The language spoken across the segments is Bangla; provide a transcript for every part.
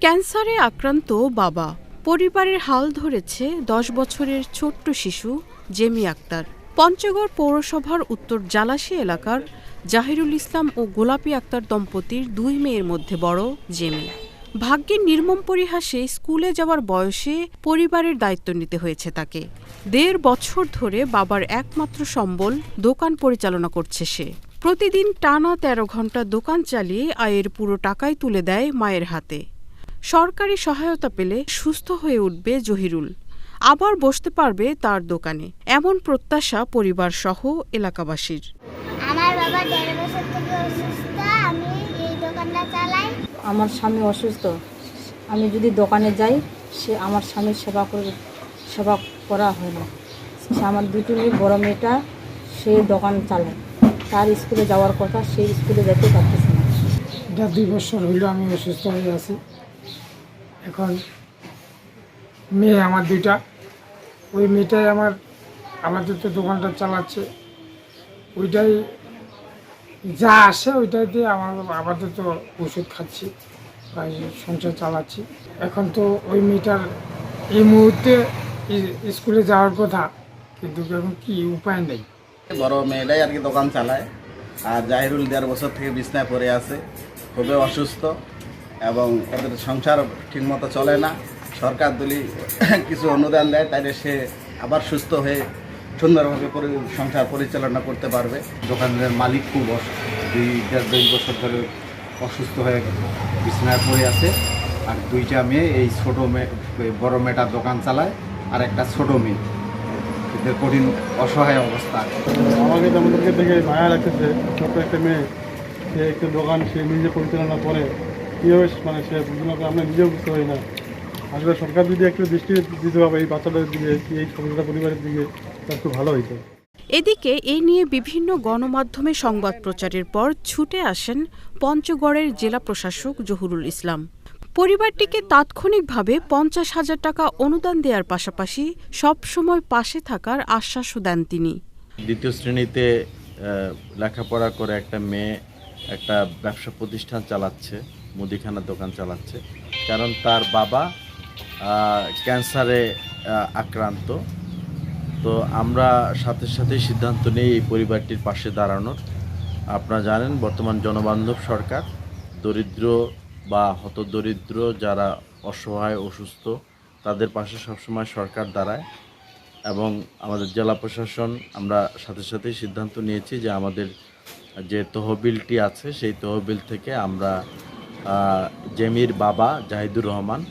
ক্যান্সারে আক্রান্ত বাবা, পরিবারের হাল ধরেছে 10 বছরের ছোট্ট শিশু জেমি আক্তার। পঞ্চগড় পৌরসভার উত্তর জালাশী এলাকার জাহিরুল ইসলাম ও গোলাপী আক্তার দম্পতির 2 মেয়ের মধ্যে বড় জেমি। ভাগ্যের নির্মম পরিহাসে স্কুলে যাওয়ার বয়সে পরিবারের দায়িত্ব নিতে হয়েছে তাকে। 1.5 বছর ধরে বাবার একমাত্র সম্বল দোকান পরিচালনা করছে সে। প্রতিদিন টানা 13 ঘন্টা দোকান চালিয়ে আয়ের পুরো টাকাই তুলে দেয় মায়ের হাতে। সরকারি সহায়তা পেলে সুস্থ হয়ে উঠবে জহিরুল, আবার বসতে পারবে তার দোকানে, এমন প্রত্যাশা পরিবার সহ এলাকাবাসীর। আমার বাবা 1.5 বছর থেকে অসুস্থ, আমি এই দোকানটা চালাই। আমার স্বামী অসুস্থ, আমি যদি দোকানে যাই সে আমার স্বামীর সেবা করা হয় না। সে আমার দুটো মেয়ে, বড় মেয়েটা সে দোকান চালায়, তার স্কুলে যাওয়ার কথা, সেই স্কুলে যেতে পারতেছে না। এটা 2 বছর হইল আমি অসুস্থ হয়ে আছি। এখন মেয়ে আমার 2টা, ওই মেয়েটাই আমাদের তো দোকানটা চালাচ্ছে, ওইটাই যা আসে ওইটাই দিয়ে আমাদের তো ওষুধ খাচ্ছি, সংসার চালাচ্ছি। এখন তো ওই মেয়েটার এই মুহূর্তে স্কুলে যাওয়ার কথা, কিন্তু এখন কি উপায় নেই। বড় মেয়েটাই আর কি দোকান চালায়, আর জাহিরুল 1.5 বছর থেকে বিছনায় পড়ে আছে, খুবই অসুস্থ এবং এদের সংসার ঠিকমতো চলে না। সরকার দলি কিছু অনুদান দেয়, তাইলে সে আবার সুস্থ হয়ে সুন্দরভাবে সংসার পরিচালনা করতে পারবে। দোকানের মালিক খুব 2 বছর ধরে অসুস্থ হয়ে বিছানায় পড়ে আছে, আর 2টা মেয়ে, এই ছোটো মেয়ে, বড় মেয়েটার দোকান চালায়, আর একটা ছোটো মেয়ে, এদের কঠিন অসহায় অবস্থা। আমাকে আমাদেরকে দেখে মায়া লাগতেছে, ছোট্ট একটা মেয়ে, সে একটা দোকান সে নিজে পরিচালনা করে, কীভাবে মানে সে বুঝতে না, আমরা নিজেও বুঝতে পারি না। আসলে সরকার যদি একটু দৃষ্টি দিতে হবে এই বাচ্চাদের দিকে, এই ছোটটা পরিবারের দিকে, তার খুব ভালো হইতো। এদিকে এই নিয়ে বিভিন্ন গণমাধ্যমে সংবাদ প্রচারের পর ছুটে আসেন পঞ্চগড়ের জেলা প্রশাসক জহুরুল ইসলাম। পরিবারটিকে তাৎক্ষণিকভাবে 50,000 টাকা অনুদান দেওয়ার পাশাপাশি সবসময় পাশে থাকার আশ্বাসও দেন তিনি। 2য় শ্রেণীতে লেখাপড়া করে একটা মেয়ে একটা ব্যবসা প্রতিষ্ঠান চালাচ্ছে, মুদিখানার দোকান চালাচ্ছে, কারণ তার বাবা ক্যান্সারে আক্রান্ত। তো আমরা সাথে সাথে সিদ্ধান্ত নিই এই পরিবারটির পাশে দাঁড়ানোর। আপনারা জানেন বর্তমান জনবান্ধব সরকার, দরিদ্র বা হতদরিদ্র যারা অসহায় অসুস্থ তাদের পাশে সবসময় সরকার দাঁড়ায়, এবং আমাদের জেলা প্রশাসন আমরা সাথে সাথেই সিদ্ধান্ত নিয়েছি যে আমাদের যে তহবিলটি আছে সেই তহবিল থেকে আমরা জেমির বাবা জাহিদুর রহমান,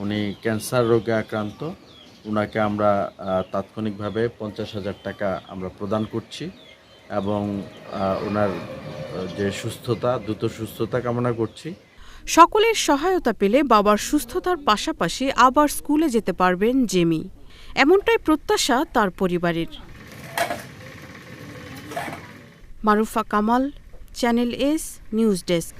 উনি ক্যান্সার রোগে আক্রান্ত, ওনাকে আমরা তাৎক্ষণিকভাবে 50,000 টাকা আমরা প্রদান করছি, এবং ওনার যে সুস্থতা, দ্রুত সুস্থতা কামনা করছি। সকলের সহায়তা পেলে বাবার সুস্থতার পাশাপাশি আবার স্কুলে যেতে পারবেন জেমি, এমনটাই প্রত্যাশা তার পরিবারের। Marufa Kamal, channel S news desk.